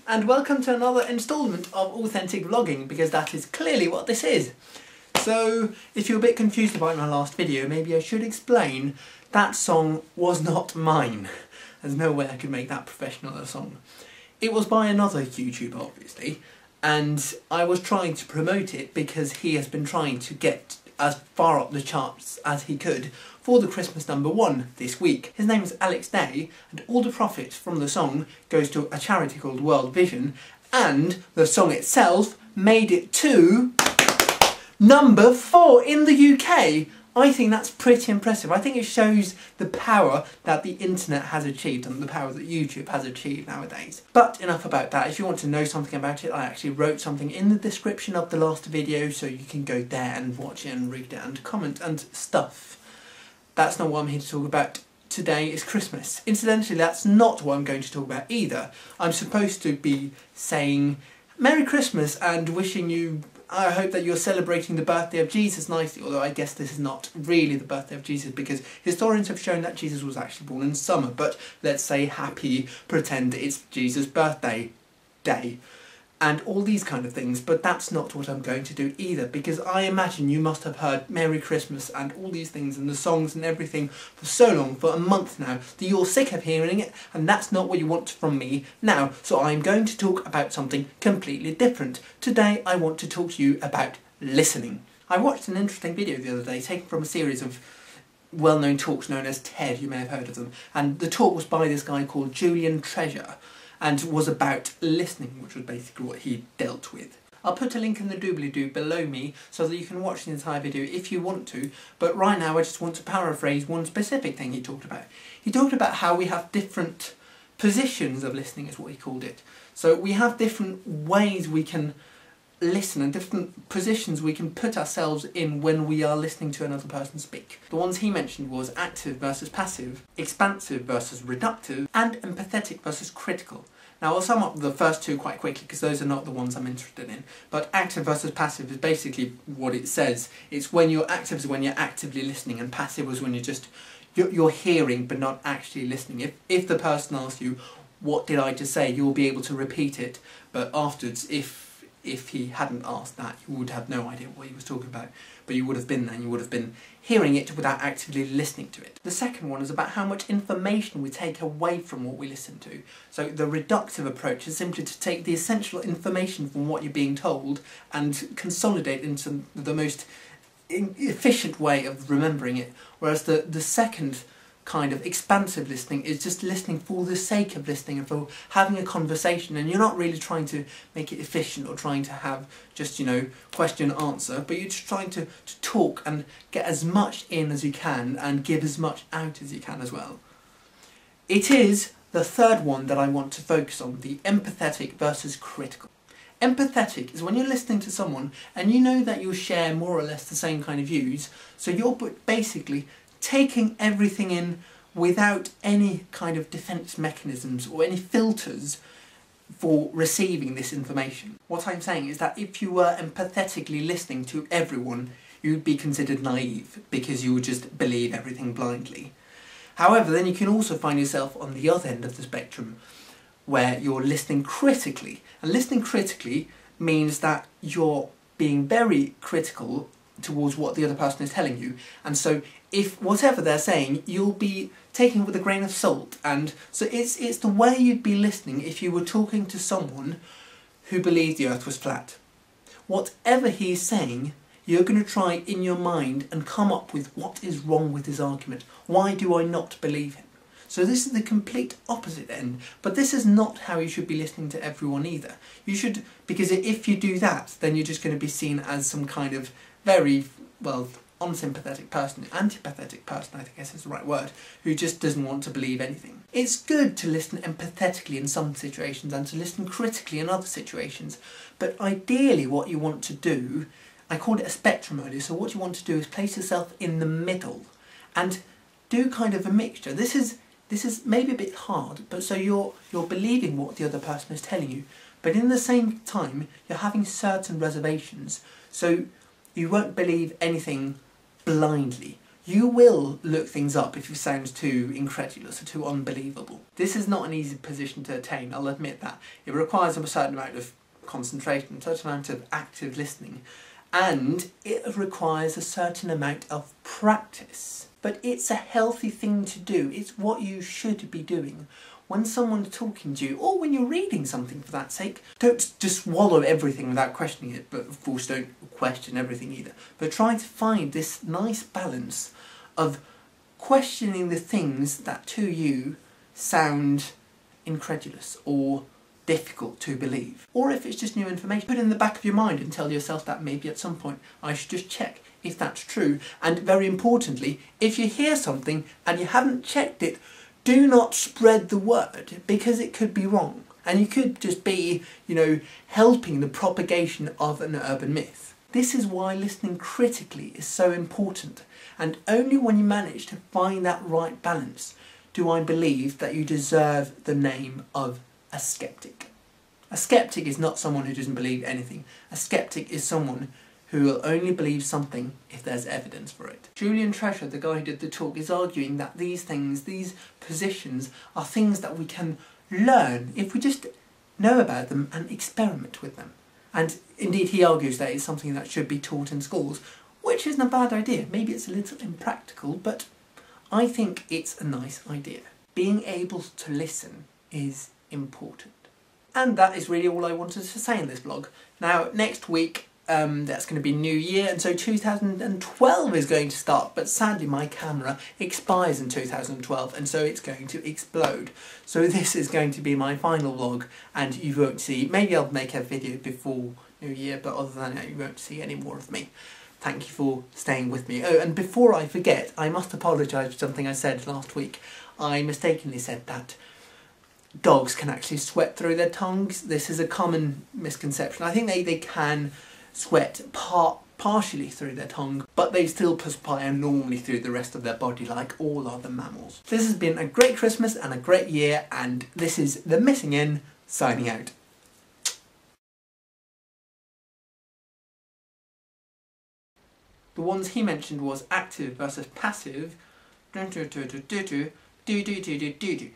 and welcome to another instalment of authentic vlogging, because that is clearly what this is. So if you're a bit confused about my last video, maybe I should explain that song was not mine. There's no way I could make that professional a song. It was by another YouTuber, obviously, and I was trying to promote it because he has been trying to get as far up the charts as he could for the Christmas #1 this week. His name is Alex Day, and all the profit from the song goes to a charity called World Vision, and the song itself made it to #4 in the UK. I think that's pretty impressive. I think it shows the power that the internet has achieved and the power that YouTube has achieved nowadays. But enough about that. If you want to know something about it, I actually wrote something in the description of the last video, so you can go there and watch it and read it and comment and stuff. That's not what I'm here to talk about. Today is Christmas. Incidentally, that's not what I'm going to talk about either. I'm supposed to be saying Merry Christmas and wishing you, I hope that you're celebrating the birthday of Jesus nicely, although I guess this is not really the birthday of Jesus because historians have shown that Jesus was actually born in summer, but let's say happy, pretend it's Jesus' birthday day, and all these kind of things. But that's not what I'm going to do either, because I imagine you must have heard Merry Christmas and all these things and the songs and everything for so long, for a month now, that you're sick of hearing it, and that's not what you want from me now. So I'm going to talk about something completely different. Today I want to talk to you about listening. I watched an interesting video the other day taken from a series of well-known talks known as TED, you may have heard of them, and the talk was by this guy called Julian Treasure, and was about listening, which was basically what he dealt with. I'll put a link in the doobly-doo below me so that you can watch the entire video if you want to, but right now I just want to paraphrase one specific thing he talked about. He talked about how we have different positions of listening, is what he called it. So we have different ways we can listen and different positions we can put ourselves in when we are listening to another person speak. The ones he mentioned was active versus passive, expansive versus reductive, and empathetic versus critical. Now I'll sum up the first two quite quickly because those are not the ones I'm interested in, but active versus passive is basically what it says. It's when you're active is when you're actively listening, and passive is when you're hearing but not actually listening. If the person asks you, what did I just say, you'll be able to repeat it, but afterwards if he hadn't asked that, you would have no idea what he was talking about, but you would have been there and you would have been hearing it without actively listening to it. The second one is about how much information we take away from what we listen to. So the reductive approach is simply to take the essential information from what you're being told and consolidate into the most efficient way of remembering it, whereas the second kind of expansive listening is just listening for the sake of listening and for having a conversation, and you're not really trying to make it efficient or trying to have just, you know, question answer, but you're just trying to talk and get as much in as you can and give as much out as you can as well. It is the third one that I want to focus on, the empathetic versus critical. Empathetic is when you're listening to someone and you know that you share more or less the same kind of views, so you're basically taking everything in without any kind of defence mechanisms or any filters for receiving this information. What I'm saying is that if you were empathetically listening to everyone, you'd be considered naive because you would just believe everything blindly. However, then you can also find yourself on the other end of the spectrum where you're listening critically. And listening critically means that you're being very critical towards what the other person is telling you, and so if whatever they're saying you'll be taking it with a grain of salt, and so it's the way you'd be listening if you were talking to someone who believed the earth was flat. Whatever he's saying, you're going to try in your mind and come up with what is wrong with his argument. Why do I not believe him? So this is the complete opposite end, but this is not how you should be listening to everyone either. You should, because if you do that, then you're just going to be seen as some kind of very, well, unsympathetic person, antipathetic person, I guess is the right word, who just doesn't want to believe anything. It's good to listen empathetically in some situations and to listen critically in other situations, but ideally what you want to do, I called it a spectrum earlier, so what you want to do is place yourself in the middle and do kind of a mixture. This is maybe a bit hard, but so you're believing what the other person is telling you, but in the same time you're having certain reservations, so you won't believe anything blindly. You will look things up if it sounds too incredulous or too unbelievable. This is not an easy position to attain, I'll admit that. It requires a certain amount of concentration, a certain amount of active listening, and it requires a certain amount of practice. But it's a healthy thing to do. It's what you should be doing. When someone's talking to you, or when you're reading something for that sake, don't just swallow everything without questioning it, but of course don't question everything either. But try to find this nice balance of questioning the things that to you sound incredulous or difficult to believe. Or if it's just new information, put it in the back of your mind and tell yourself that maybe at some point I should just check if that's true. And very importantly, if you hear something and you haven't checked it, do not spread the word, because it could be wrong. And you could just be, helping the propagation of an urban myth. This is why listening critically is so important. And only when you manage to find that right balance do I believe that you deserve the name of a skeptic. A skeptic is not someone who doesn't believe anything. A skeptic is someone who will only believe something if there's evidence for it. Julian Treasure, the guy who did the talk, is arguing that these things, these positions, are things that we can learn if we just know about them and experiment with them. And indeed he argues that it's something that should be taught in schools, which isn't a bad idea. Maybe it's a little impractical, but I think it's a nice idea. Being able to listen is important. And that is really all I wanted to say in this vlog. Now, next week, that's going to be New Year, and so 2012 is going to start, but sadly my camera expires in 2012 and so it's going to explode. So this is going to be my final vlog, and you won't see, maybe I'll make a video before New Year, but other than that you won't see any more of me. Thank you for staying with me. Oh, and before I forget, I must apologise for something I said last week. I mistakenly said that dogs can actually sweat through their tongues. This is a common misconception. I think they can sweat partially through their tongue, but they still perspire normally through the rest of their body like all other mammals. This has been a great Christmas and a great year, and this is The Missing In signing out. The ones he mentioned was active versus passive. Do do do do do do do do do do do.